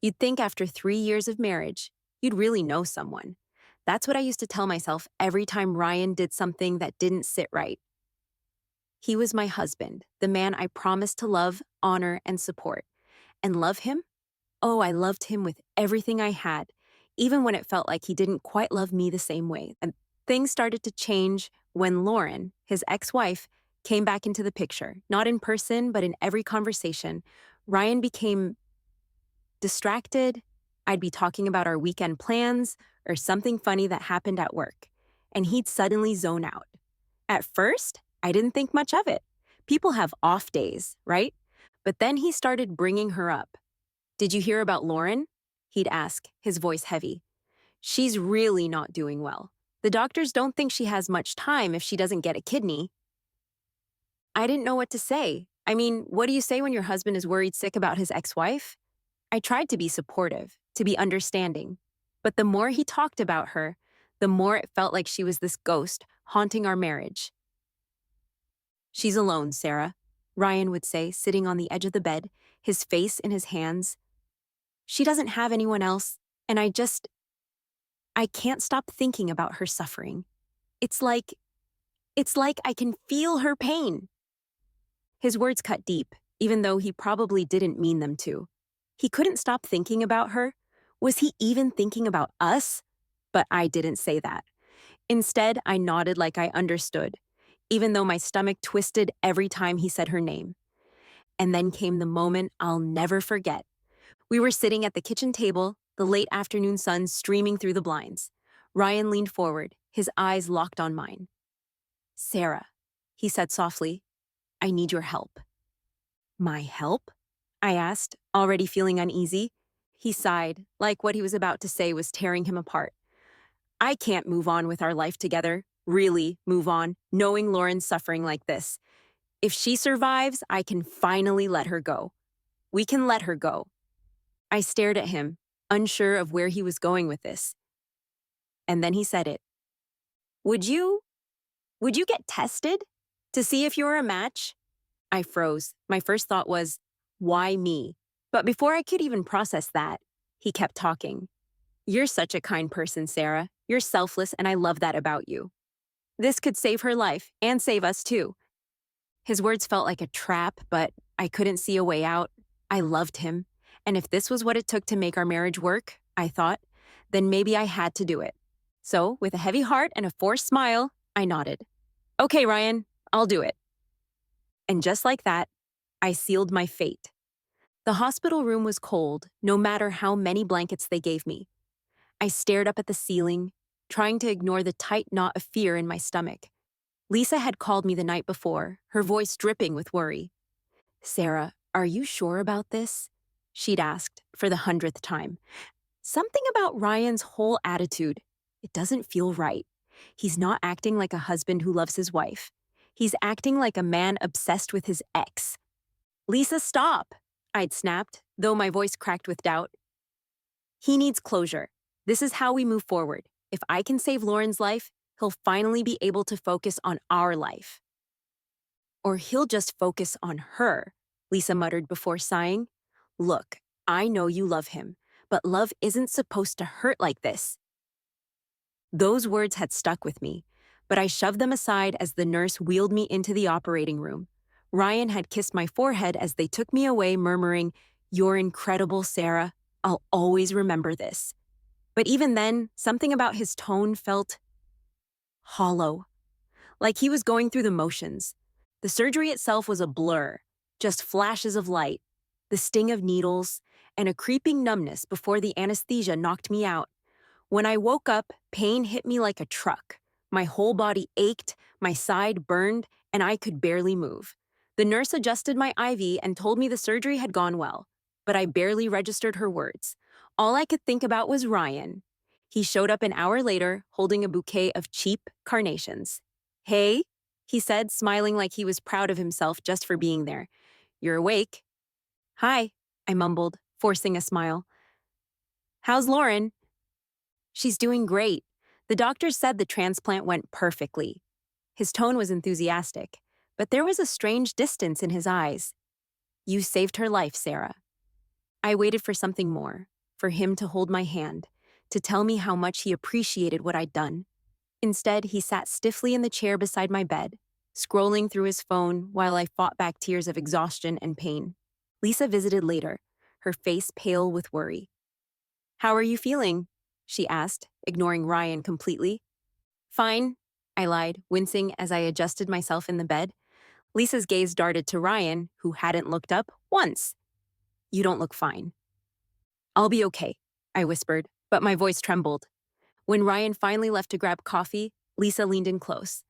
You'd think after 3 years of marriage, you'd really know someone. That's what I used to tell myself every time Ryan did something that didn't sit right. He was my husband, the man I promised to love, honor, and support. And love him? Oh, I loved him with everything I had, even when it felt like he didn't quite love me the same way. And things started to change when Lauren, his ex wife, came back into the picture, not in person, but in every conversation. Ryan became distracted. I'd be talking about our weekend plans or something funny that happened at work, and he'd suddenly zone out. At first, I didn't think much of it. People have off days, right? But then he started bringing her up. Did you hear about Lauren? He'd ask, his voice heavy. She's really not doing well. The doctors don't think she has much time if she doesn't get a kidney. I didn't know what to say. I mean, what do you say when your husband is worried sick about his ex-wife? I tried to be supportive, to be understanding. But the more he talked about her, the more it felt like she was this ghost haunting our marriage. She's alone, Sarah, Ryan would say, sitting on the edge of the bed, his face in his hands. She doesn't have anyone else, and I can't stop thinking about her suffering. It's like, it's like I can feel her pain. His words cut deep, even though he probably didn't mean them to. He couldn't stop thinking about her. Was he even thinking about us? But I didn't say that. Instead, I nodded like I understood, even though my stomach twisted every time he said her name. And then came the moment I'll never forget. We were sitting at the kitchen table, the late afternoon sun streaming through the blinds. Ryan leaned forward, his eyes locked on mine. Sarah, he said softly, I need your help. My help? I asked, already feeling uneasy. He sighed, like what he was about to say was tearing him apart. I can't move on with our life together, really move on, knowing Lauren's suffering like this. If she survives, I can finally let her go. We can let her go. I stared at him, unsure of where he was going with this. And then he said it. Would you get tested to see if you're a match? I froze. My first thought was, why me? But before I could even process that, he kept talking. You're such a kind person, Sarah. You're selfless, and I love that about you. This could save her life, and save us too. His words felt like a trap, but I couldn't see a way out. I loved him, and if this was what it took to make our marriage work, I thought, then maybe I had to do it. So, with a heavy heart and a forced smile, I nodded. Okay, Ryan, I'll do it. And just like that, I sealed my fate. The hospital room was cold, no matter how many blankets they gave me. I stared up at the ceiling, trying to ignore the tight knot of fear in my stomach. Lisa had called me the night before, her voice dripping with worry. Sarah, are you sure about this? She'd asked for the 100th time. Something about Ryan's whole attitude. It doesn't feel right. He's not acting like a husband who loves his wife. He's acting like a man obsessed with his ex. Lisa, stop! I'd snapped, though my voice cracked with doubt. He needs closure. This is how we move forward. If I can save Lauren's life, he'll finally be able to focus on our life. Or he'll just focus on her, Lisa muttered before sighing. Look, I know you love him, but love isn't supposed to hurt like this. Those words had stuck with me, but I shoved them aside as the nurse wheeled me into the operating room. Ryan had kissed my forehead as they took me away, murmuring, You're incredible, Sarah. I'll always remember this. But even then, something about his tone felt hollow, like he was going through the motions. The surgery itself was a blur, just flashes of light, the sting of needles, and a creeping numbness before the anesthesia knocked me out. When I woke up, pain hit me like a truck. My whole body ached, my side burned, and I could barely move. The nurse adjusted my IV and told me the surgery had gone well, but I barely registered her words. All I could think about was Ryan. He showed up an hour later, holding a bouquet of cheap carnations. Hey, he said, smiling like he was proud of himself just for being there. You're awake. Hi, I mumbled, forcing a smile. How's Lauren? She's doing great. The doctors said the transplant went perfectly. His tone was enthusiastic, but there was a strange distance in his eyes. You saved her life, Sarah. I waited for something more, for him to hold my hand, to tell me how much he appreciated what I'd done. Instead, he sat stiffly in the chair beside my bed, scrolling through his phone while I fought back tears of exhaustion and pain. Lisa visited later, her face pale with worry. "How are you feeling?" she asked, ignoring Ryan completely. "Fine," I lied, wincing as I adjusted myself in the bed. Lisa's gaze darted to Ryan, who hadn't looked up once. "You don't look fine." "I'll be okay," I whispered, but my voice trembled. When Ryan finally left to grab coffee, Lisa leaned in close.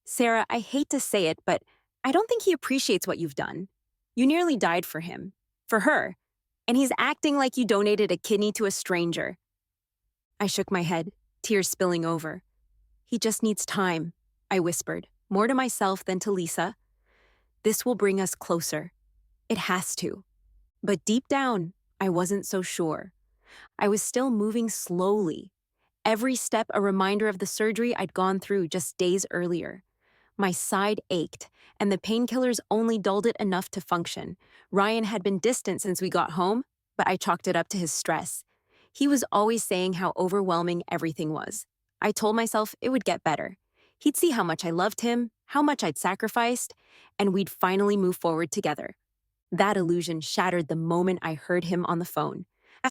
"Sarah, I hate to say it, but I don't think he appreciates what you've done. You nearly died for him, for her, and he's acting like you donated a kidney to a stranger." I shook my head, tears spilling over. "He just needs time," I whispered, more to myself than to Lisa. "This will bring us closer. It has to." But deep down, I wasn't so sure. I was still moving slowly, every step a reminder of the surgery I'd gone through just days earlier. My side ached, and the painkillers only dulled it enough to function. Ryan had been distant since we got home, but I chalked it up to his stress. He was always saying how overwhelming everything was. I told myself it would get better. He'd see how much I loved him, how much I'd sacrificed, and we'd finally move forward together. That illusion shattered the moment I heard him on the phone.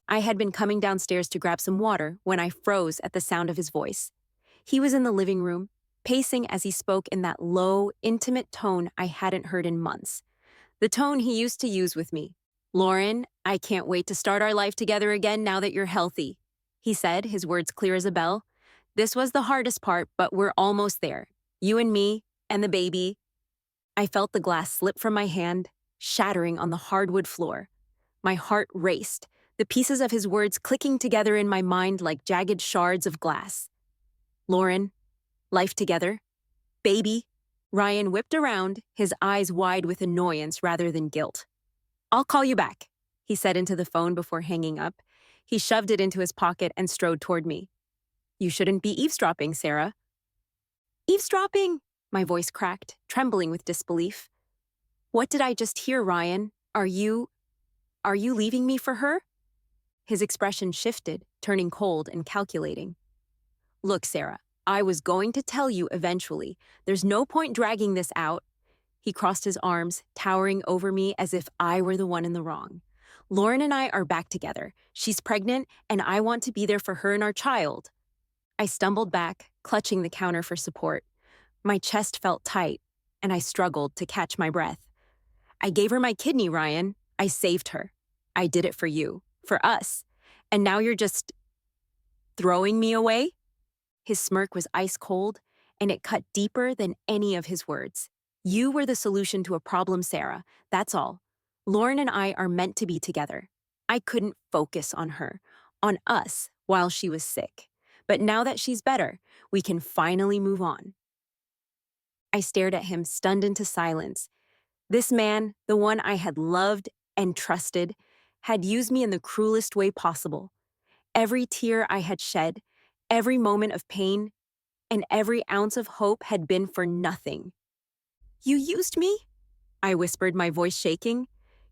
I had been coming downstairs to grab some water when I froze at the sound of his voice. He was in the living room, pacing as he spoke in that low, intimate tone I hadn't heard in months. The tone he used to use with me. "Lauren, I can't wait to start our life together again now that you're healthy," he said, his words clear as a bell. "This was the hardest part, but we're almost there. You and me, and the baby." I felt the glass slip from my hand, shattering on the hardwood floor. My heart raced, the pieces of his words clicking together in my mind like jagged shards of glass. "Lauren, life together, baby." Ryan whipped around, his eyes wide with annoyance rather than guilt. "I'll call you back," he said into the phone before hanging up. He shoved it into his pocket and strode toward me. "You shouldn't be eavesdropping, Sarah." "Eavesdropping?" My voice cracked, trembling with disbelief. "What did I just hear, Ryan? Are you leaving me for her?" His expression shifted, turning cold and calculating. "Look, Sarah, I was going to tell you eventually. There's no point dragging this out." He crossed his arms, towering over me as if I were the one in the wrong. "Lauren and I are back together. She's pregnant, and I want to be there for her and our child." I stumbled back, clutching the counter for support. My chest felt tight, and I struggled to catch my breath. "I gave her my kidney, Ryan. I saved her. I did it for you, for us. And now you're just throwing me away?" His smirk was ice cold, and it cut deeper than any of his words. "You were the solution to a problem, Sarah. That's all. Lauren and I are meant to be together. I couldn't focus on her, on us, while she was sick. But now that she's better, we can finally move on." I stared at him, stunned into silence. This man, the one I had loved and trusted, had used me in the cruelest way possible. Every tear I had shed, every moment of pain, and every ounce of hope had been for nothing. "You used me?" I whispered, my voice shaking.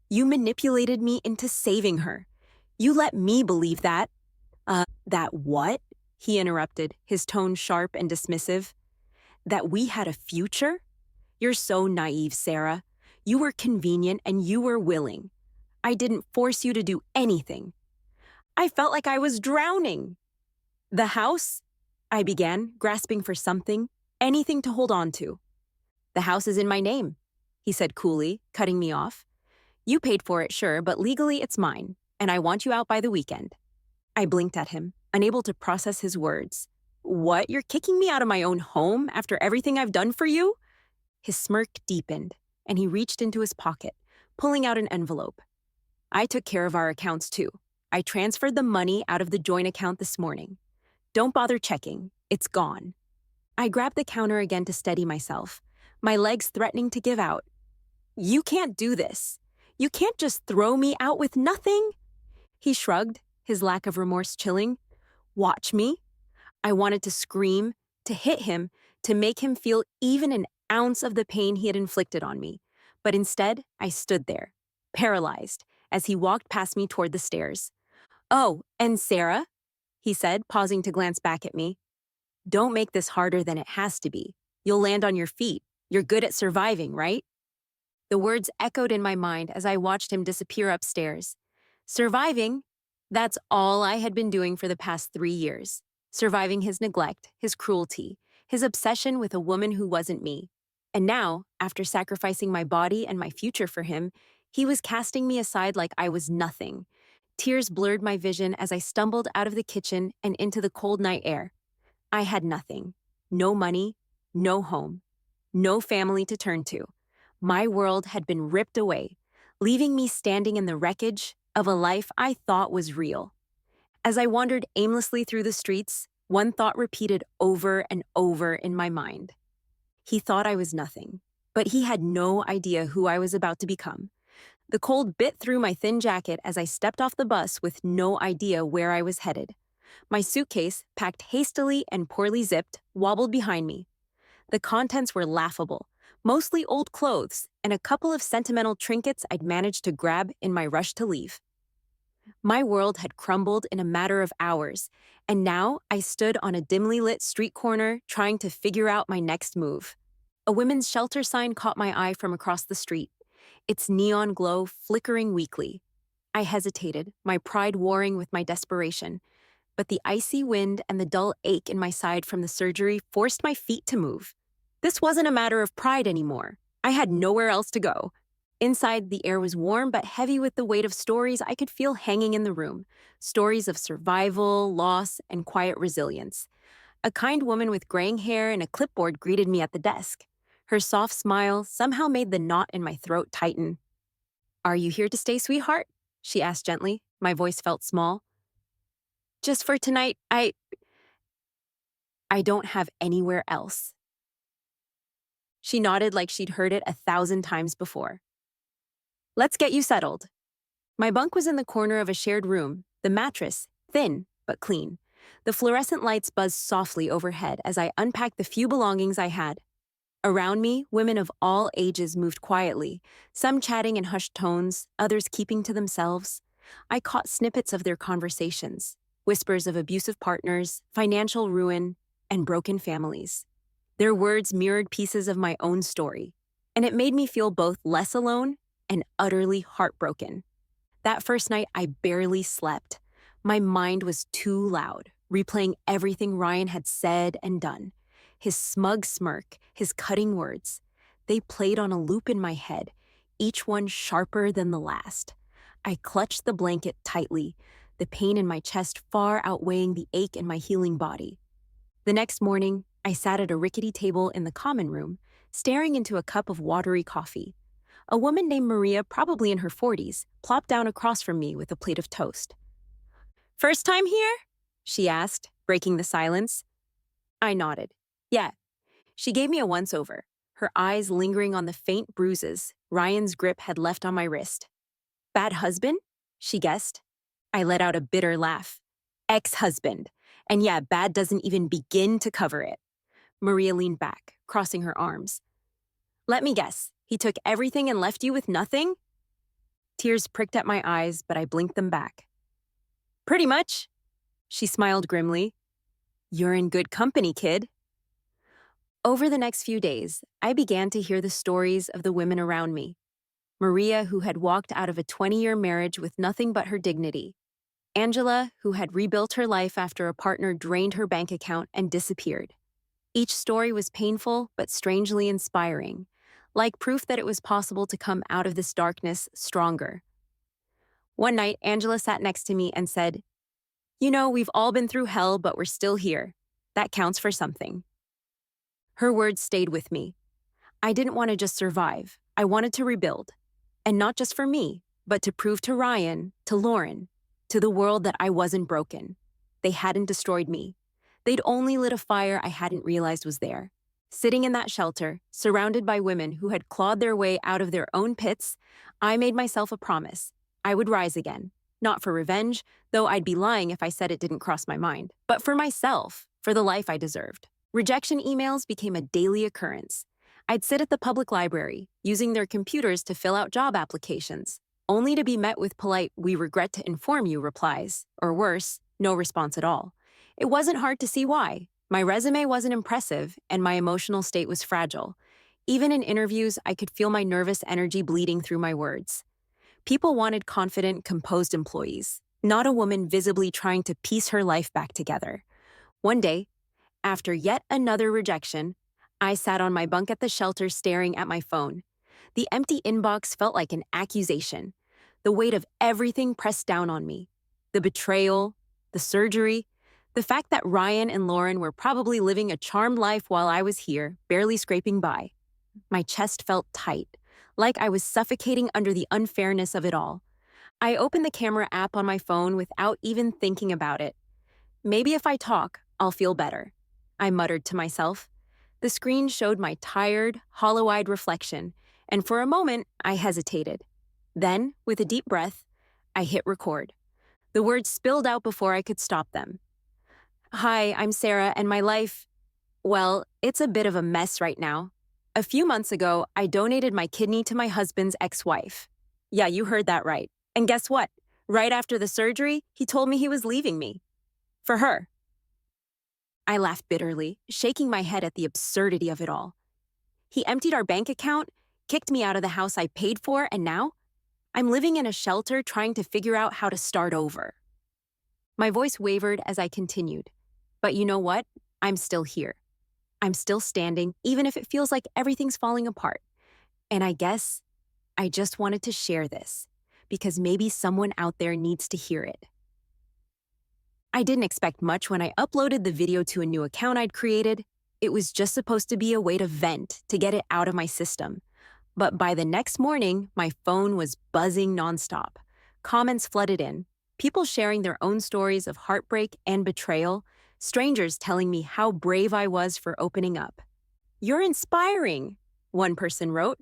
"You manipulated me into saving her. You let me believe that." That what?" he interrupted, his tone sharp and dismissive. "That we had a future? You're so naive, Sarah. You were convenient and you were willing. I didn't force you to do anything. I felt like I was drowning." "The house?" I began, grasping for something, anything to hold on to. "The house is in my name," he said coolly, cutting me off. "You paid for it, sure, but legally it's mine, and I want you out by the weekend." I blinked at him, unable to process his words. "What, you're kicking me out of my own home after everything I've done for you?" His smirk deepened, and he reached into his pocket, pulling out an envelope. "I took care of our accounts too. I transferred the money out of the joint account this morning. Don't bother checking. It's gone." I grabbed the counter again to steady myself, my legs threatening to give out. "You can't do this. You can't just throw me out with nothing." He shrugged, his lack of remorse chilling. "Watch me." I wanted to scream, to hit him, to make him feel even an ounce of the pain he had inflicted on me. But instead, I stood there, paralyzed, as he walked past me toward the stairs. Oh, and Sarah, he said, pausing to glance back at me. Don't make this harder than it has to be. You'll land on your feet. You're good at surviving, right? The words echoed in my mind as I watched him disappear upstairs. Surviving? That's all I had been doing for the past 3 years. Surviving his neglect, his cruelty, his obsession with a woman who wasn't me. And now, after sacrificing my body and my future for him, he was casting me aside like I was nothing. Tears blurred my vision as I stumbled out of the kitchen and into the cold night air. I had nothing. No money, no home, no family to turn to. My world had been ripped away, leaving me standing in the wreckage of a life I thought was real. As I wandered aimlessly through the streets, one thought repeated over and over in my mind. He thought I was nothing, but he had no idea who I was about to become. The cold bit through my thin jacket as I stepped off the bus with no idea where I was headed. My suitcase, packed hastily and poorly zipped, wobbled behind me. The contents were laughable, mostly old clothes and a couple of sentimental trinkets I'd managed to grab in my rush to leave. My world had crumbled in a matter of hours, and now I stood on a dimly lit street corner trying to figure out my next move. A women's shelter sign caught my eye from across the street, its neon glow flickering weakly. I hesitated, my pride warring with my desperation, but the icy wind and the dull ache in my side from the surgery forced my feet to move. This wasn't a matter of pride anymore. I had nowhere else to go. Inside, the air was warm but heavy with the weight of stories I could feel hanging in the room. Stories of survival, loss, and quiet resilience. A kind woman with graying hair and a clipboard greeted me at the desk. Her soft smile somehow made the knot in my throat tighten. "Are you here to stay, sweetheart?" she asked gently. My voice felt small. "Just for tonight, I don't have anywhere else." She nodded like she'd heard it 1,000 times before. "Let's get you settled." My bunk was in the corner of a shared room, the mattress, thin but clean. The fluorescent lights buzzed softly overhead as I unpacked the few belongings I had. Around me, women of all ages moved quietly, some chatting in hushed tones, others keeping to themselves. I caught snippets of their conversations, whispers of abusive partners, financial ruin, and broken families. Their words mirrored pieces of my own story, and it made me feel both less alone and utterly heartbroken. That first night, I barely slept. My mind was too loud, replaying everything Ryan had said and done. His smug smirk, his cutting words. They played on a loop in my head, each one sharper than the last. I clutched the blanket tightly, the pain in my chest far outweighing the ache in my healing body. The next morning, I sat at a rickety table in the common room, staring into a cup of watery coffee. A woman named Maria, probably in her 40s, plopped down across from me with a plate of toast. "First time here?" she asked, breaking the silence. I nodded. "Yeah." She gave me a once-over, her eyes lingering on the faint bruises Ryan's grip had left on my wrist. "Bad husband?" she guessed. I let out a bitter laugh. "Ex-husband. And yeah, bad doesn't even begin to cover it." Maria leaned back, crossing her arms. "Let me guess, he took everything and left you with nothing?" Tears pricked at my eyes, but I blinked them back. "Pretty much." She smiled grimly. "You're in good company, kid." Over the next few days, I began to hear the stories of the women around me. Maria, who had walked out of a 20-year marriage with nothing but her dignity. Angela, who had rebuilt her life after a partner drained her bank account and disappeared. Each story was painful but strangely inspiring, like proof that it was possible to come out of this darkness stronger. One night, Angela sat next to me and said, "You know, we've all been through hell, but we're still here. That counts for something." Her words stayed with me. I didn't want to just survive. I wanted to rebuild. And not just for me, but to prove to Ryan, to Lauren, to the world that I wasn't broken. They hadn't destroyed me. They'd only lit a fire I hadn't realized was there. Sitting in that shelter, surrounded by women who had clawed their way out of their own pits, I made myself a promise. I would rise again. Not for revenge, though I'd be lying if I said it didn't cross my mind, but for myself, for the life I deserved. Rejection emails became a daily occurrence. I'd sit at the public library, using their computers to fill out job applications. only to be met with polite, "We regret to inform you" replies, or worse, no response at all. It wasn't hard to see why. My resume wasn't impressive, and my emotional state was fragile. Even in interviews, I could feel my nervous energy bleeding through my words. People wanted confident, composed employees, not a woman visibly trying to piece her life back together. One day, after yet another rejection, I sat on my bunk at the shelter staring at my phone. The empty inbox felt like an accusation, the weight of everything pressed down on me. The betrayal, the surgery, the fact that Ryan and Lauren were probably living a charmed life while I was here, barely scraping by. My chest felt tight, like I was suffocating under the unfairness of it all. I opened the camera app on my phone without even thinking about it. Maybe if I talk, I'll feel better, I muttered to myself. The screen showed my tired, hollow-eyed reflection, and for a moment, I hesitated. Then, with a deep breath, I hit record. The words spilled out before I could stop them. "Hi, I'm Sarah, and my life, well, it's a bit of a mess right now. A few months ago, I donated my kidney to my husband's ex-wife. Yeah, you heard that right. And guess what? Right after the surgery, he told me he was leaving me. For her." I laughed bitterly, shaking my head at the absurdity of it all. He emptied our bank account, kicked me out of the house I paid for, and now I'm living in a shelter trying to figure out how to start over. My voice wavered as I continued. But you know what? I'm still here. I'm still standing, even if it feels like everything's falling apart. And I guess I just wanted to share this, because maybe someone out there needs to hear it. I didn't expect much when I uploaded the video to a new account I'd created. It was just supposed to be a way to vent, to get it out of my system. But by the next morning, my phone was buzzing nonstop. Comments flooded in, people sharing their own stories of heartbreak and betrayal, strangers telling me how brave I was for opening up. "You're inspiring," one person wrote.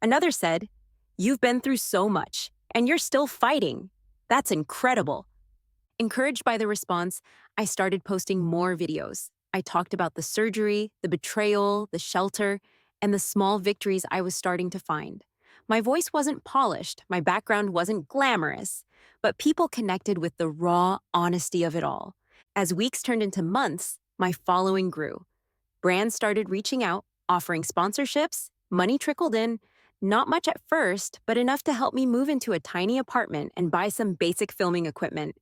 Another said, "You've been through so much, and you're still fighting. That's incredible." Encouraged by the response, I started posting more videos. I talked about the surgery, the betrayal, the shelter, and the small victories I was starting to find. My voice wasn't polished, my background wasn't glamorous, but people connected with the raw honesty of it all. As weeks turned into months, my following grew. Brands started reaching out, offering sponsorships, money trickled in, not much at first, but enough to help me move into a tiny apartment and buy some basic filming equipment.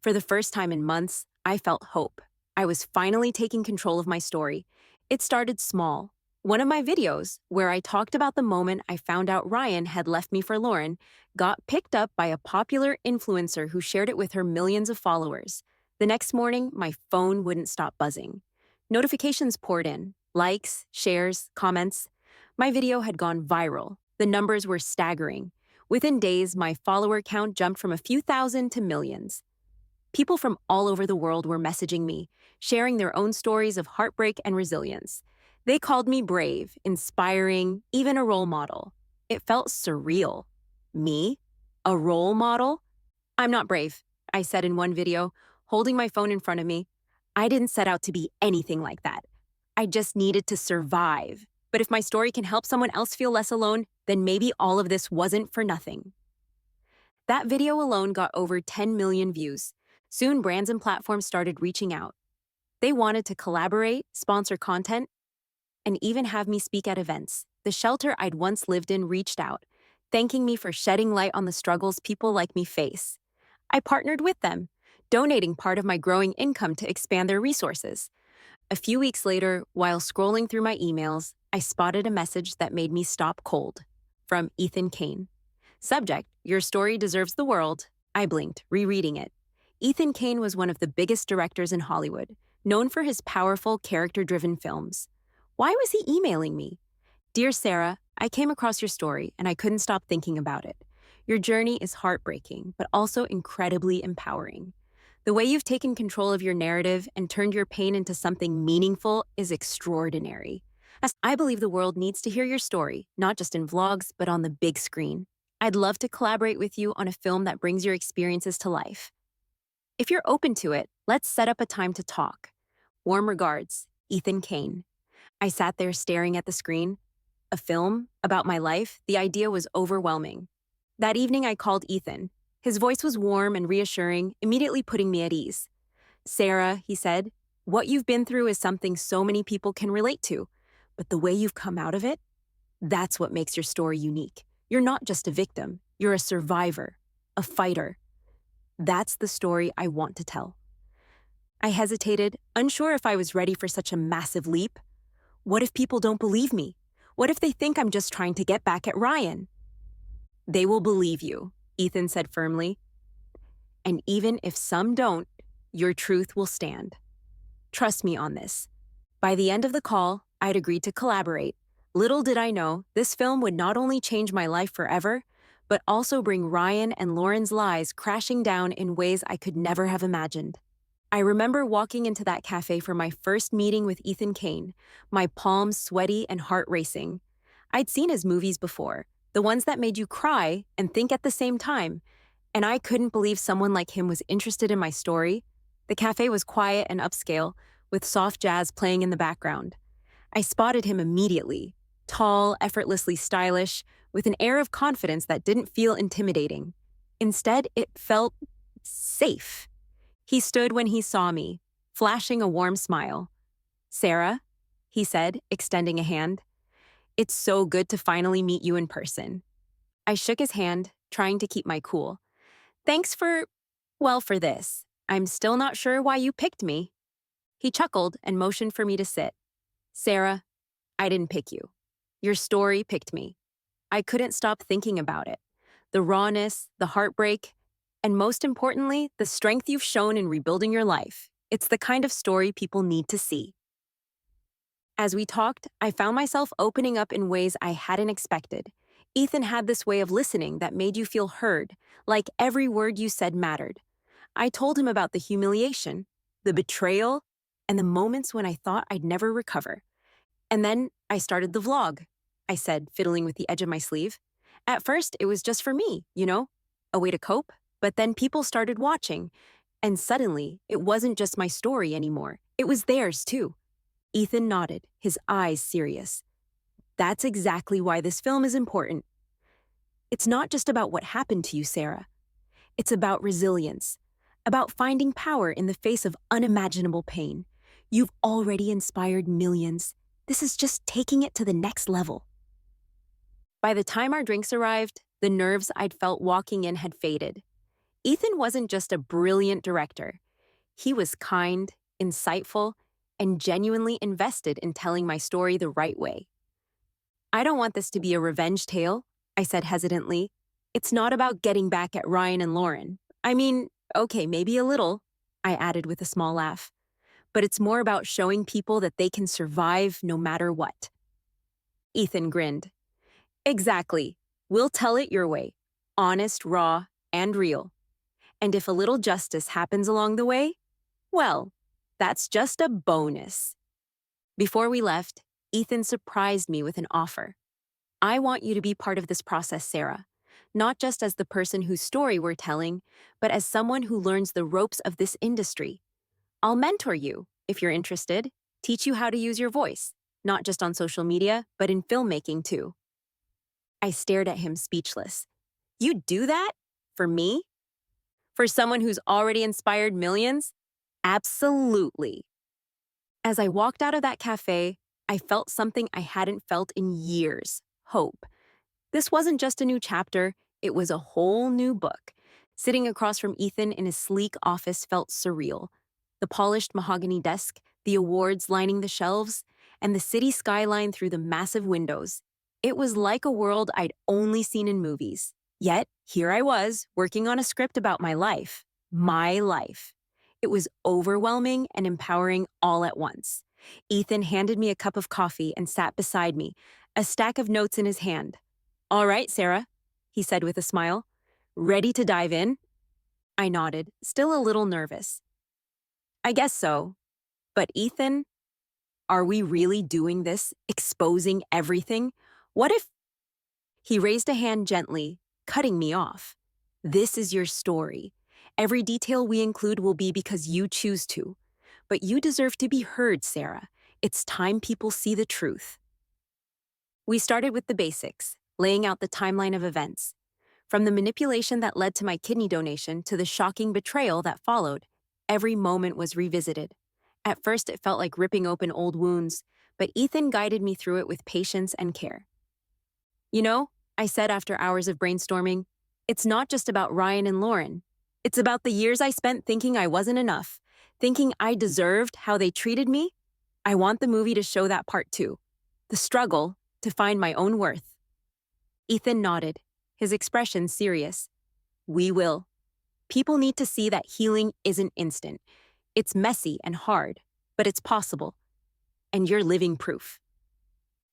For the first time in months, I felt hope. I was finally taking control of my story. It started small. One of my videos, where I talked about the moment I found out Ryan had left me for Lauren, got picked up by a popular influencer who shared it with her millions of followers. The next morning, my phone wouldn't stop buzzing. Notifications poured in, likes, shares, comments. My video had gone viral. The numbers were staggering. Within days, my follower count jumped from a few thousand to millions. People from all over the world were messaging me, sharing their own stories of heartbreak and resilience. They called me brave, inspiring, even a role model. It felt surreal. Me? A role model? "I'm not brave," I said in one video, holding my phone in front of me. "I didn't set out to be anything like that. I just needed to survive. But if my story can help someone else feel less alone, then maybe all of this wasn't for nothing." That video alone got over 10 million views. Soon, brands and platforms started reaching out. They wanted to collaborate, sponsor content, and even have me speak at events. The shelter I'd once lived in reached out, thanking me for shedding light on the struggles people like me face. I partnered with them, donating part of my growing income to expand their resources. A few weeks later, while scrolling through my emails, I spotted a message that made me stop cold. From Ethan Kane. Subject: "Your story deserves the world." I blinked, rereading it. Ethan Kane was one of the biggest directors in Hollywood, known for his powerful, character-driven films. Why was he emailing me? "Dear Sarah, I came across your story and I couldn't stop thinking about it. Your journey is heartbreaking, but also incredibly empowering. The way you've taken control of your narrative and turned your pain into something meaningful is extraordinary. As I believe the world needs to hear your story, not just in vlogs, but on the big screen. I'd love to collaborate with you on a film that brings your experiences to life. If you're open to it, let's set up a time to talk. Warm regards, Ethan Kane." I sat there staring at the screen. A film about my life, the idea was overwhelming. That evening, I called Ethan. His voice was warm and reassuring, immediately putting me at ease. Sarah, he said, what you've been through is something so many people can relate to. But the way you've come out of it, that's what makes your story unique. You're not just a victim, you're a survivor, a fighter. That's the story I want to tell. I hesitated, unsure if I was ready for such a massive leap. What if people don't believe me? What if they think I'm just trying to get back at Ryan? They will believe you, Ethan said firmly. And even if some don't, your truth will stand. Trust me on this. By the end of the call, I'd agreed to collaborate. Little did I know, this film would not only change my life forever, but also bring Ryan and Lauren's lies crashing down in ways I could never have imagined. I remember walking into that cafe for my first meeting with Ethan Kane, my palms sweaty and heart racing. I'd seen his movies before, the ones that made you cry and think at the same time, and I couldn't believe someone like him was interested in my story. The cafe was quiet and upscale, with soft jazz playing in the background. I spotted him immediately, tall, effortlessly stylish, with an air of confidence that didn't feel intimidating. Instead, it felt safe. He stood when he saw me, flashing a warm smile. Sarah, he said, extending a hand. It's so good to finally meet you in person. I shook his hand, trying to keep my cool. Thanks for this. I'm still not sure why you picked me. He chuckled and motioned for me to sit. Sarah, I didn't pick you. Your story picked me. I couldn't stop thinking about it. The rawness, the heartbreak, and most importantly, the strength you've shown in rebuilding your life. It's the kind of story people need to see. As we talked, I found myself opening up in ways I hadn't expected. Ethan had this way of listening that made you feel heard, like every word you said mattered. I told him about the humiliation, the betrayal, and the moments when I thought I'd never recover. And then I started the vlog, I said, fiddling with the edge of my sleeve. At first, it was just for me, a way to cope. But then people started watching, and suddenly, it wasn't just my story anymore. It was theirs, too. Ethan nodded, his eyes serious. That's exactly why this film is important. It's not just about what happened to you, Sarah. It's about resilience, about finding power in the face of unimaginable pain. You've already inspired millions. This is just taking it to the next level. By the time our drinks arrived, the nerves I'd felt walking in had faded. Ethan wasn't just a brilliant director. He was kind, insightful, and genuinely invested in telling my story the right way. I don't want this to be a revenge tale, I said hesitantly. It's not about getting back at Ryan and Lauren. I mean, okay, maybe a little, I added with a small laugh. But it's more about showing people that they can survive no matter what. Ethan grinned. Exactly. We'll tell it your way. Honest, raw, and real. And if a little justice happens along the way, well, that's just a bonus. Before we left, Ethan surprised me with an offer. I want you to be part of this process, Sarah, not just as the person whose story we're telling, but as someone who learns the ropes of this industry. I'll mentor you, if you're interested, teach you how to use your voice, not just on social media, but in filmmaking too. I stared at him speechless. You'd do that? For me? For someone who's already inspired millions? Absolutely. As I walked out of that cafe, I felt something I hadn't felt in years: hope. This wasn't just a new chapter, it was a whole new book. Sitting across from Ethan in his sleek office felt surreal. The polished mahogany desk, the awards lining the shelves, and the city skyline through the massive windows. It was like a world I'd only seen in movies. Yet, here I was, working on a script about my life. My life. It was overwhelming and empowering all at once. Ethan handed me a cup of coffee and sat beside me, a stack of notes in his hand. All right, Sarah, he said with a smile. Ready to dive in? I nodded, still a little nervous. I guess so. But Ethan, are we really doing this, exposing everything? What if... He raised a hand gently, cutting me off. This is your story. Every detail we include will be because you choose to. But you deserve to be heard, Sarah. It's time people see the truth. We started with the basics, laying out the timeline of events. From the manipulation that led to my kidney donation to the shocking betrayal that followed, every moment was revisited. At first, it felt like ripping open old wounds, but Ethan guided me through it with patience and care. You know, I said after hours of brainstorming, it's not just about Ryan and Lauren. It's about the years I spent thinking I wasn't enough, thinking I deserved how they treated me. I want the movie to show that part too. The struggle to find my own worth. Ethan nodded, his expression serious. We will. People need to see that healing isn't instant. It's messy and hard, but it's possible. And you're living proof.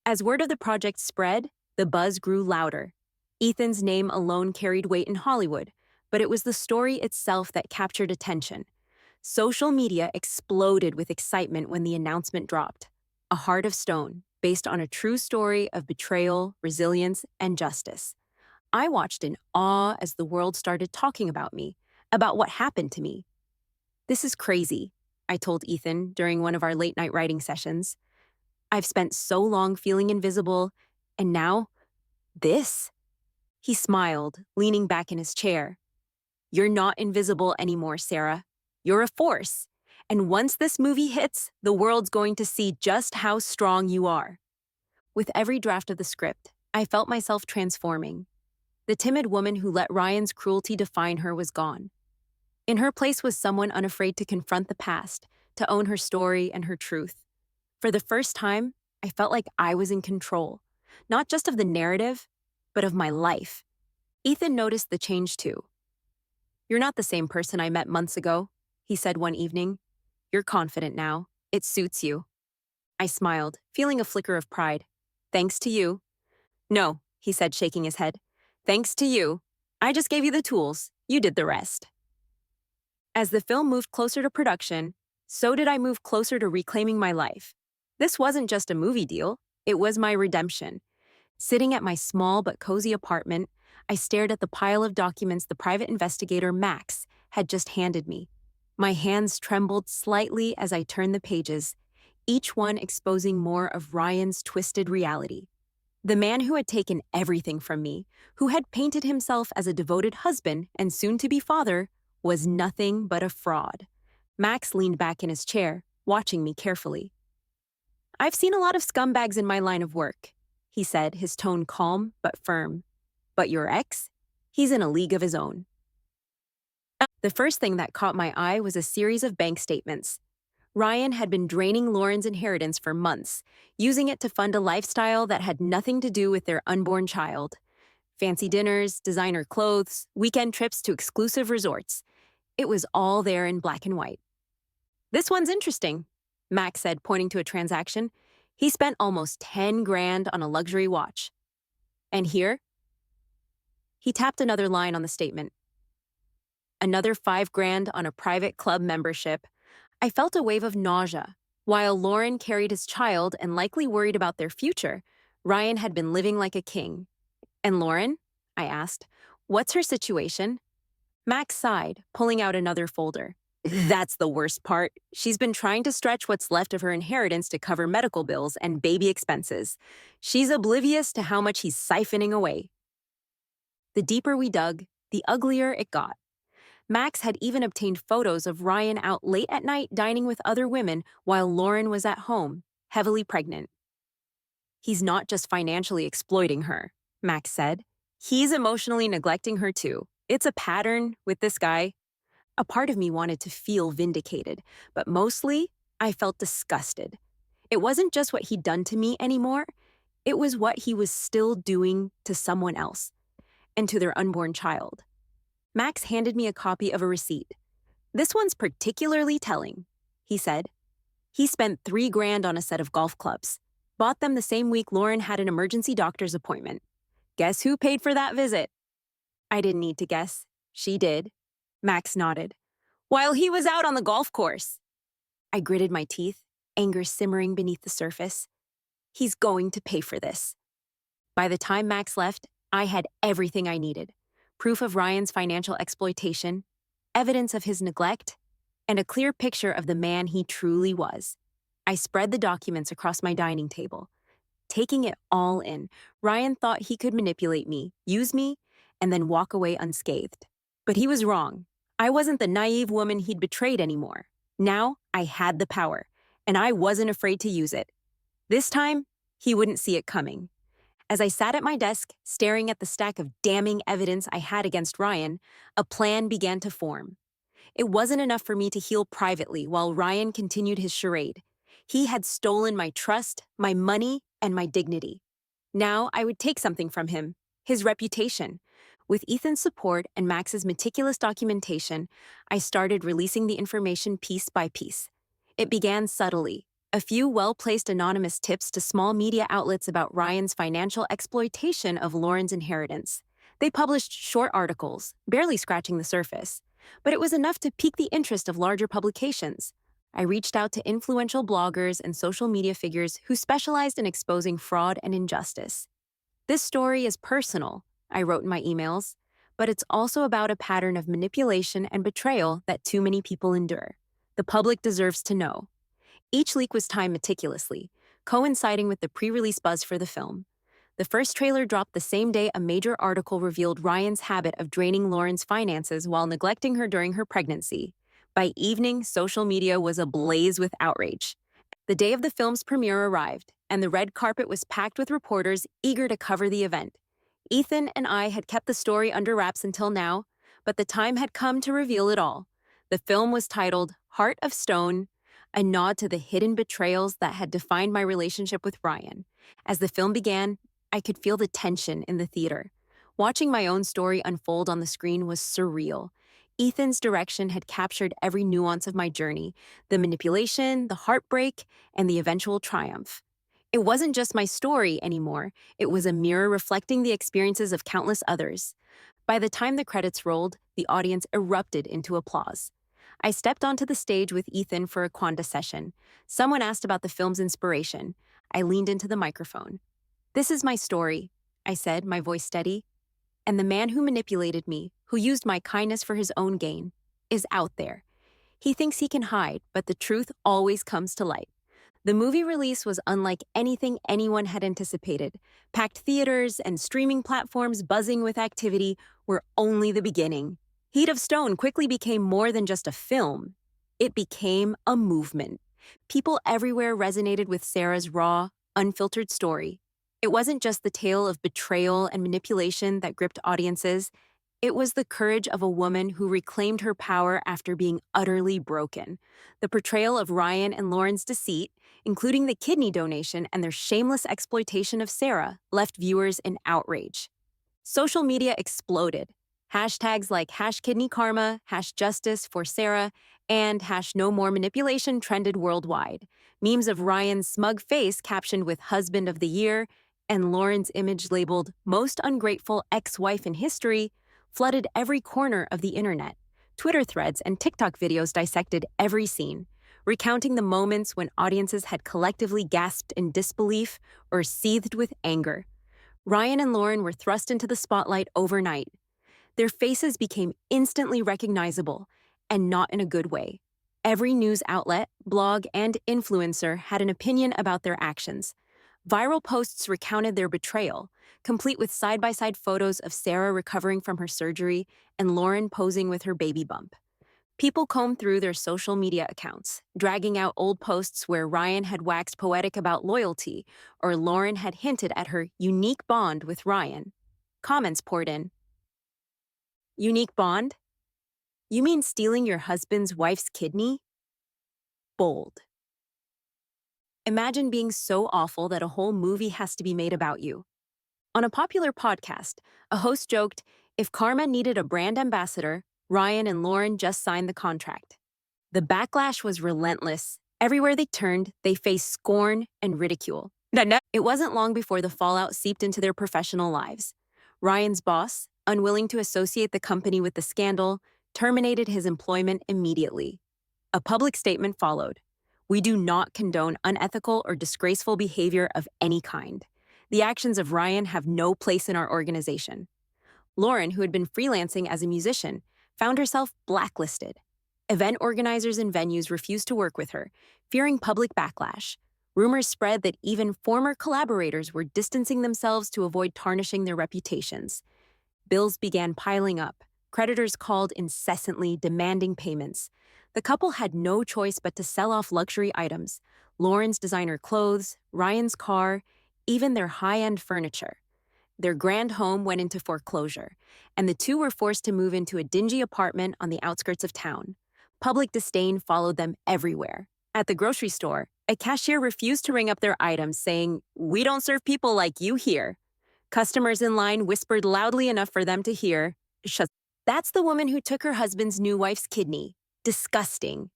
As word of the project spread, the buzz grew louder. Ethan's name alone carried weight in Hollywood, but it was the story itself that captured attention. Social media exploded with excitement when the announcement dropped. A Heart of Stone, based on a true story of betrayal, resilience, and justice. I watched in awe as the world started talking about me, about what happened to me. This is crazy, I told Ethan during one of our late night writing sessions. I've spent so long feeling invisible, and now, this? He smiled, leaning back in his chair. You're not invisible anymore, Sarah. You're a force. And once this movie hits, the world's going to see just how strong you are. With every draft of the script, I felt myself transforming. The timid woman who let Ryan's cruelty define her was gone. In her place was someone unafraid to confront the past, to own her story and her truth. For the first time, I felt like I was in control, not just of the narrative, but of my life. Ethan noticed the change too. You're not the same person I met months ago, he said one evening. You're confident now. It suits you. I smiled, feeling a flicker of pride. Thanks to you. No, he said, shaking his head. Thanks to you. I just gave you the tools. You did the rest. As the film moved closer to production, so did I move closer to reclaiming my life. This wasn't just a movie deal, it was my redemption. Sitting at my small but cozy apartment, I stared at the pile of documents the private investigator, Max, had just handed me. My hands trembled slightly as I turned the pages, each one exposing more of Ryan's twisted reality. The man who had taken everything from me, who had painted himself as a devoted husband and soon-to-be father, was nothing but a fraud. Max leaned back in his chair, watching me carefully. I've seen a lot of scumbags in my line of work, he said, his tone calm but firm. But your ex? He's in a league of his own. The first thing that caught my eye was a series of bank statements. Ryan had been draining Lauren's inheritance for months, using it to fund a lifestyle that had nothing to do with their unborn child. Fancy dinners, designer clothes, weekend trips to exclusive resorts. It was all there in black and white. This one's interesting, Max said, pointing to a transaction. He spent almost 10 grand on a luxury watch. And here? He tapped another line on the statement. Another 5 grand on a private club membership. I felt a wave of nausea. While Lauren carried his child and likely worried about their future, Ryan had been living like a king. And Lauren? I asked. What's her situation? Max sighed, pulling out another folder. That's the worst part. She's been trying to stretch what's left of her inheritance to cover medical bills and baby expenses. She's oblivious to how much he's siphoning away. The deeper we dug, the uglier it got. Max had even obtained photos of Ryan out late at night dining with other women while Lauren was at home, heavily pregnant. He's not just financially exploiting her, Max said. He's emotionally neglecting her too. It's a pattern with this guy. A part of me wanted to feel vindicated, but mostly, I felt disgusted. It wasn't just what he'd done to me anymore. It was what he was still doing to someone else, and to their unborn child. Max handed me a copy of a receipt. This one's particularly telling, he said. He spent 3 grand on a set of golf clubs. Bought them the same week Lauren had an emergency doctor's appointment. Guess who paid for that visit? I didn't need to guess. She did. Max nodded. While he was out on the golf course. I gritted my teeth, anger simmering beneath the surface. He's going to pay for this. By the time Max left, I had everything I needed. Proof of Ryan's financial exploitation, evidence of his neglect, and a clear picture of the man he truly was. I spread the documents across my dining table. Taking it all in, Ryan thought he could manipulate me, use me, and then walk away unscathed. But he was wrong. I wasn't the naive woman he'd betrayed anymore. Now I had the power, and I wasn't afraid to use it. This time, he wouldn't see it coming. As I sat at my desk, staring at the stack of damning evidence I had against Ryan, a plan began to form. It wasn't enough for me to heal privately while Ryan continued his charade. He had stolen my trust, my money, and my dignity. Now I would take something from him, his reputation. With Ethan's support and Max's meticulous documentation, I started releasing the information piece by piece. It began subtly. A few well-placed anonymous tips to small media outlets about Ryan's financial exploitation of Lauren's inheritance. They published short articles, barely scratching the surface, but it was enough to pique the interest of larger publications. I reached out to influential bloggers and social media figures who specialized in exposing fraud and injustice. This story is personal, I wrote in my emails, but it's also about a pattern of manipulation and betrayal that too many people endure. The public deserves to know. Each leak was timed meticulously, coinciding with the pre-release buzz for the film. The first trailer dropped the same day a major article revealed Ryan's habit of draining Lauren's finances while neglecting her during her pregnancy. By evening, social media was ablaze with outrage. The day of the film's premiere arrived, and the red carpet was packed with reporters eager to cover the event. Ethan and I had kept the story under wraps until now, but the time had come to reveal it all. The film was titled Heart of Stone, a nod to the hidden betrayals that had defined my relationship with Ryan. As the film began, I could feel the tension in the theater. Watching my own story unfold on the screen was surreal. Ethan's direction had captured every nuance of my journey, the manipulation, the heartbreak, and the eventual triumph. It wasn't just my story anymore, it was a mirror reflecting the experiences of countless others. By the time the credits rolled, the audience erupted into applause. I stepped onto the stage with Ethan for a Quanda session. Someone asked about the film's inspiration. I leaned into the microphone. "This is my story," I said, my voice steady. "And the man who manipulated me, who used my kindness for his own gain, is out there. He thinks he can hide, but the truth always comes to light." The movie release was unlike anything anyone had anticipated. Packed theaters and streaming platforms buzzing with activity were only the beginning. Heat of Stone quickly became more than just a film. It became a movement. People everywhere resonated with Sarah's raw, unfiltered story. It wasn't just the tale of betrayal and manipulation that gripped audiences. It was the courage of a woman who reclaimed her power after being utterly broken. The portrayal of Ryan and Lauren's deceit, including the kidney donation and their shameless exploitation of Sarah, left viewers in outrage. Social media exploded. Hashtags like #KidneyKarma, #JusticeForSarah, and #NoMoreManipulation trended worldwide. Memes of Ryan's smug face captioned with Husband of the Year and Lauren's image labeled Most Ungrateful Ex-Wife in History flooded every corner of the internet. Twitter threads and TikTok videos dissected every scene, recounting the moments when audiences had collectively gasped in disbelief or seethed with anger. Ryan and Lauren were thrust into the spotlight overnight. Their faces became instantly recognizable, and not in a good way. Every news outlet, blog, and influencer had an opinion about their actions. Viral posts recounted their betrayal, complete with side-by-side photos of Sarah recovering from her surgery and Lauren posing with her baby bump. People combed through their social media accounts, dragging out old posts where Ryan had waxed poetic about loyalty or Lauren had hinted at her unique bond with Ryan. Comments poured in. "Unique bond? You mean stealing your husband's wife's kidney?" Bold. Imagine being so awful that a whole movie has to be made about you. On a popular podcast, a host joked, if karma needed a brand ambassador, Ryan and Lauren just signed the contract. The backlash was relentless. Everywhere they turned, they faced scorn and ridicule. It wasn't long before the fallout seeped into their professional lives. Ryan's boss, unwilling to associate the company with the scandal, terminated his employment immediately. A public statement followed. "We do not condone unethical or disgraceful behavior of any kind. The actions of Ryan have no place in our organization." Lauren, who had been freelancing as a musician, found herself blacklisted. Event organizers and venues refused to work with her, fearing public backlash. Rumors spread that even former collaborators were distancing themselves to avoid tarnishing their reputations. Bills began piling up. Creditors called incessantly, demanding payments. The couple had no choice but to sell off luxury items: Lauren's designer clothes, Ryan's car, even their high-end furniture. Their grand home went into foreclosure, and the two were forced to move into a dingy apartment on the outskirts of town. Public disdain followed them everywhere. At the grocery store, a cashier refused to ring up their items, saying, "We don't serve people like you here." Customers in line whispered loudly enough for them to hear, "Shut." That's the woman who took her husband's new wife's kidney. Disgusting.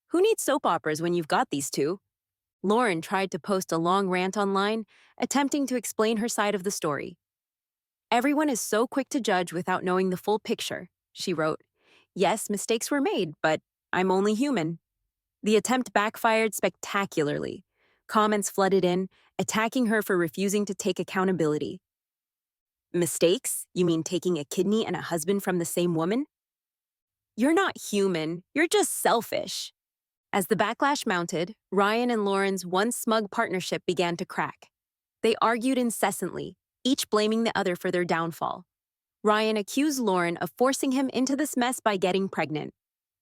Who needs soap operas when you've got these two? Lauren tried to post a long rant online, attempting to explain her side of the story. "Everyone is so quick to judge without knowing the full picture," she wrote. "Yes, mistakes were made, but I'm only human." The attempt backfired spectacularly. Comments flooded in, attacking her for refusing to take accountability. "Mistakes? You mean taking a kidney and a husband from the same woman? You're not human, you're just selfish." As the backlash mounted, Ryan and Lauren's once smug partnership began to crack. They argued incessantly, each blaming the other for their downfall. Ryan accused Lauren of forcing him into this mess by getting pregnant.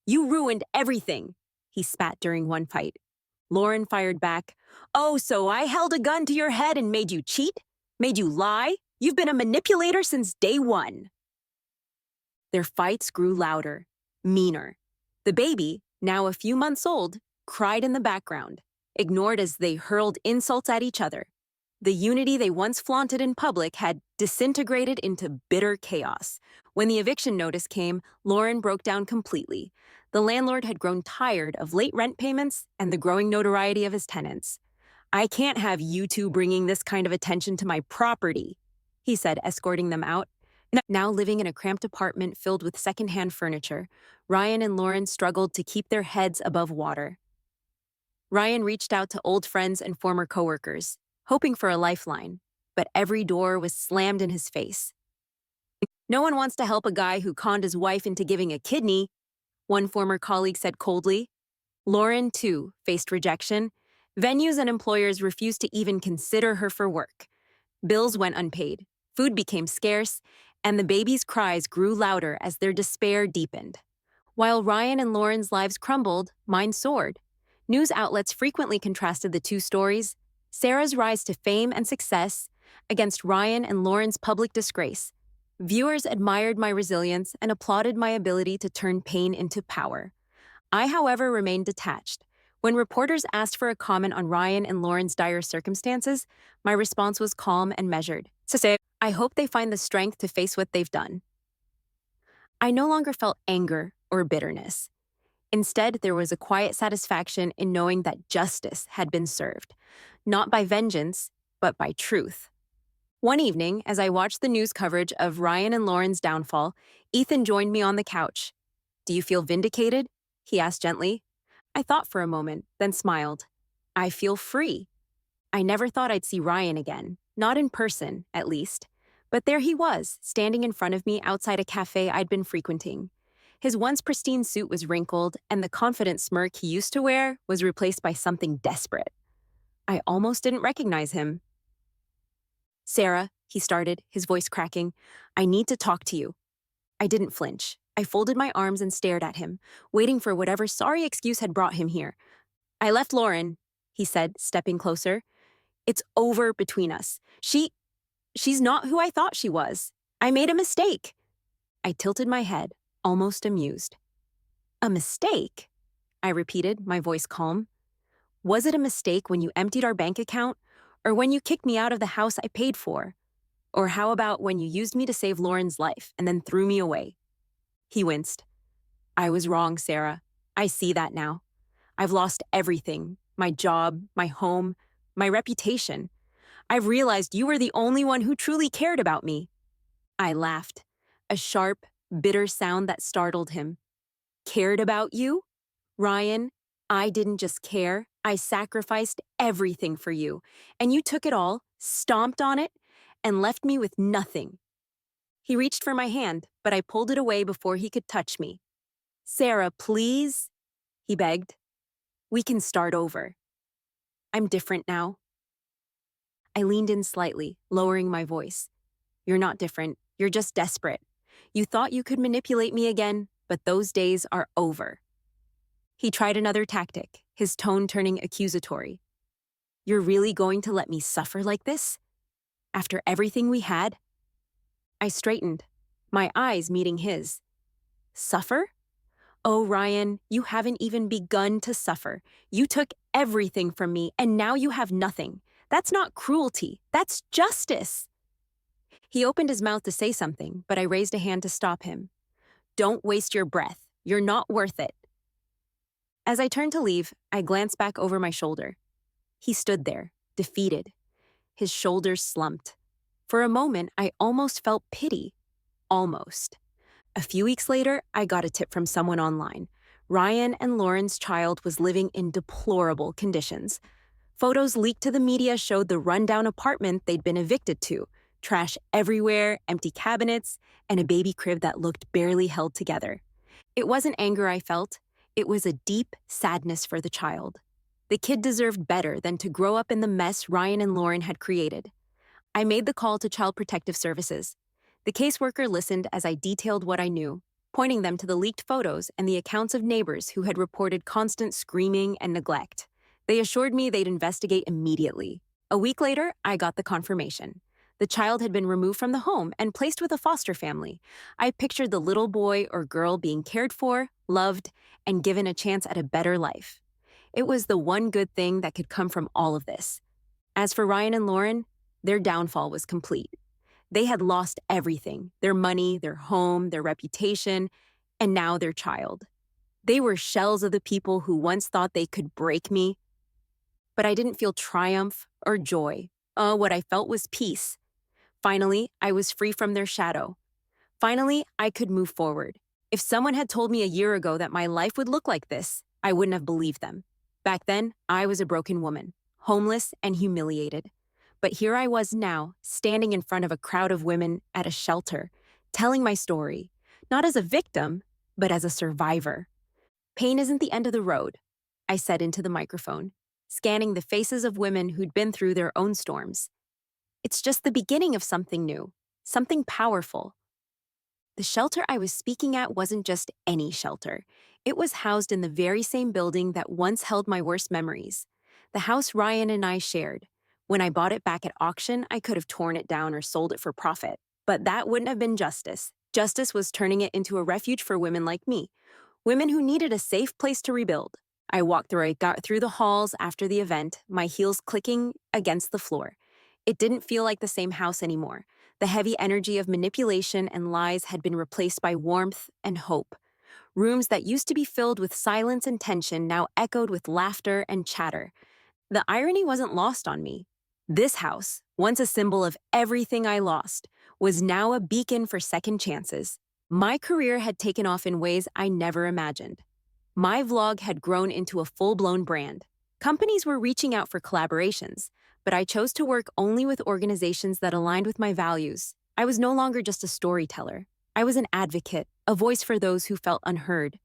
"You ruined everything," he spat during one fight. Lauren fired back, "Oh, so I held a gun to your head and made you cheat? Made you lie? You've been a manipulator since day one." Their fights grew louder, meaner. The baby, now a few months old, cried in the background, ignored as they hurled insults at each other. The unity they once flaunted in public had disintegrated into bitter chaos. When the eviction notice came, Lauren broke down completely. The landlord had grown tired of late rent payments and the growing notoriety of his tenants. "I can't have you two bringing this kind of attention to my property," he said, escorting them out. Now living in a cramped apartment filled with secondhand furniture, Ryan and Lauren struggled to keep their heads above water. Ryan reached out to old friends and former coworkers, hoping for a lifeline, but every door was slammed in his face. "No one wants to help a guy who conned his wife into giving a kidney," one former colleague said coldly. Lauren, too, faced rejection. Venues and employers refused to even consider her for work. Bills went unpaid, food became scarce, and the baby's cries grew louder as their despair deepened. While Ryan and Lauren's lives crumbled, mine soared. News outlets frequently contrasted the two stories: Sarah's rise to fame and success against Ryan and Lauren's public disgrace. Viewers admired my resilience and applauded my ability to turn pain into power. I, however, remained detached. When reporters asked for a comment on Ryan and Lauren's dire circumstances, my response was calm and measured. "I hope they find the strength to face what they've done." I no longer felt anger or bitterness. Instead, there was a quiet satisfaction in knowing that justice had been served, not by vengeance, but by truth. One evening, as I watched the news coverage of Ryan and Lauren's downfall, Ethan joined me on the couch. "Do you feel vindicated?" he asked gently. I thought for a moment, then smiled. "I feel free." I never thought I'd see Ryan again, not in person, at least. But there he was, standing in front of me outside a cafe I'd been frequenting. His once pristine suit was wrinkled, and the confident smirk he used to wear was replaced by something desperate. I almost didn't recognize him. "Sarah," he started, his voice cracking, "I need to talk to you." I didn't flinch. I folded my arms and stared at him, waiting for whatever sorry excuse had brought him here. "I left Lauren," he said, stepping closer. "It's over between us. She's not who I thought she was. I made a mistake." I tilted my head, almost amused. "A mistake?" I repeated, my voice calm. "Was it a mistake when you emptied our bank account, or when you kicked me out of the house I paid for? Or how about when you used me to save Lauren's life and then threw me away?" He winced. "I was wrong, Sarah. I see that now. I've lost everything: my job, my home, my reputation. I've realized you were the only one who truly cared about me." I laughed, a sharp, bitter sound that startled him. "Cared about you? Ryan, I didn't just care. I sacrificed everything for you, and you took it all, stomped on it, and left me with nothing." He reached for my hand, but I pulled it away before he could touch me. "Sarah, please," he begged. "We can start over. I'm different now." I leaned in slightly, lowering my voice. "You're not different. You're just desperate. You thought you could manipulate me again, but those days are over." He tried another tactic, his tone turning accusatory. "You're really going to let me suffer like this? After everything we had?" I straightened, my eyes meeting his. "Suffer? Oh, Ryan, you haven't even begun to suffer. You took everything from me, and now you have nothing. That's not cruelty. That's justice." He opened his mouth to say something, but I raised a hand to stop him. "Don't waste your breath. You're not worth it." As I turned to leave, I glanced back over my shoulder. He stood there, defeated. His shoulders slumped. For a moment, I almost felt pity. Almost. A few weeks later, I got a tip from someone online. Ryan and Lauren's child was living in deplorable conditions. Photos leaked to the media showed the rundown apartment they'd been evicted to, trash everywhere, empty cabinets, and a baby crib that looked barely held together. It wasn't anger I felt, it was a deep sadness for the child. The kid deserved better than to grow up in the mess Ryan and Lauren had created. I made the call to Child Protective Services. The caseworker listened as I detailed what I knew, pointing them to the leaked photos and the accounts of neighbors who had reported constant screaming and neglect. They assured me they'd investigate immediately. A week later, I got the confirmation. The child had been removed from the home and placed with a foster family. I pictured the little boy or girl being cared for, loved, and given a chance at a better life. It was the one good thing that could come from all of this. As for Ryan and Lauren, their downfall was complete. They had lost everything, their money, their home, their reputation, and now their child. They were shells of the people who once thought they could break me. But I didn't feel triumph or joy. What I felt was peace. Finally, I was free from their shadow. Finally, I could move forward. If someone had told me a year ago that my life would look like this, I wouldn't have believed them. Back then, I was a broken woman, homeless and humiliated. But here I was now, standing in front of a crowd of women at a shelter, telling my story, not as a victim, but as a survivor. "Pain isn't the end of the road," I said into the microphone, scanning the faces of women who'd been through their own storms. "It's just the beginning of something new, something powerful." The shelter I was speaking at wasn't just any shelter. It was housed in the very same building that once held my worst memories. The house Ryan and I shared. When I bought it back at auction, I could have torn it down or sold it for profit. But that wouldn't have been justice. Justice was turning it into a refuge for women like me, women who needed a safe place to rebuild. I got through the halls after the event, my heels clicking against the floor. It didn't feel like the same house anymore. The heavy energy of manipulation and lies had been replaced by warmth and hope. Rooms that used to be filled with silence and tension now echoed with laughter and chatter. The irony wasn't lost on me. This house, once a symbol of everything I lost, was now a beacon for second chances. My career had taken off in ways I never imagined. My vlog had grown into a full-blown brand. Companies were reaching out for collaborations, but I chose to work only with organizations that aligned with my values. I was no longer just a storyteller. I was an advocate, a voice for those who felt unheard.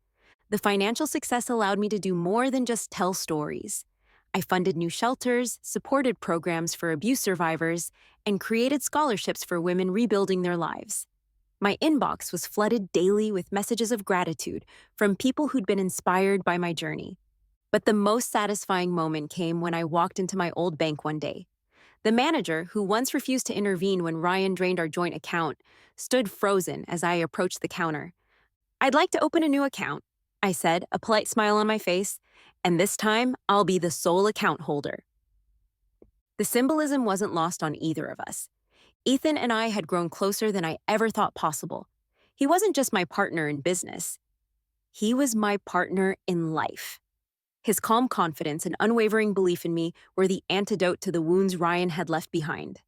The financial success allowed me to do more than just tell stories. I funded new shelters, supported programs for abuse survivors, and created scholarships for women rebuilding their lives. My inbox was flooded daily with messages of gratitude from people who'd been inspired by my journey. But the most satisfying moment came when I walked into my old bank one day. The manager, who once refused to intervene when Ryan drained our joint account, stood frozen as I approached the counter. "I'd like to open a new account," I said, a polite smile on my face, "and this time I'll be the sole account holder." The symbolism wasn't lost on either of us. Ethan and I had grown closer than I ever thought possible. He wasn't just my partner in business. He was my partner in life. His calm confidence and unwavering belief in me were the antidote to the wounds Ryan had left behind.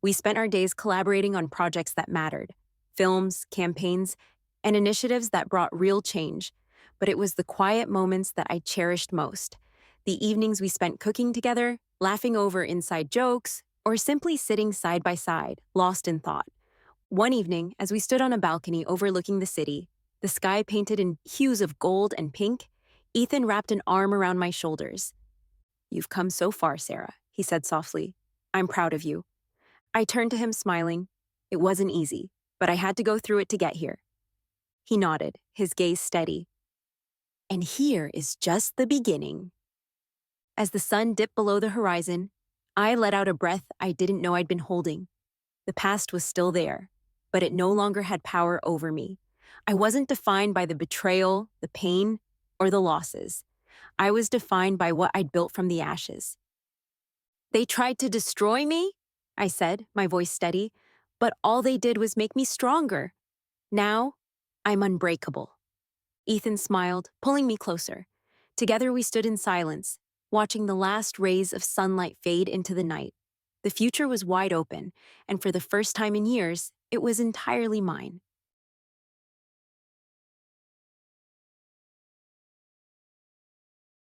We spent our days collaborating on projects that mattered, films, campaigns, and initiatives that brought real change. But it was the quiet moments that I cherished most. The evenings we spent cooking together, laughing over inside jokes, or simply sitting side by side, lost in thought. One evening, as we stood on a balcony overlooking the city, the sky painted in hues of gold and pink, Ethan wrapped an arm around my shoulders. "You've come so far, Sarah," he said softly. "I'm proud of you." I turned to him smiling. It wasn't easy. but I had to go through it to get here. He nodded, his gaze steady. And here is just the beginning. As the sun dipped below the horizon, I let out a breath I didn't know I'd been holding. The past was still there, but it no longer had power over me. I wasn't defined by the betrayal, the pain, or the losses. I was defined by what I'd built from the ashes. They tried to destroy me, I said, my voice steady, but all they did was make me stronger. Now, I'm unbreakable. Ethan smiled, pulling me closer. Together we stood in silence, watching the last rays of sunlight fade into the night. The future was wide open, and for the first time in years, it was entirely mine.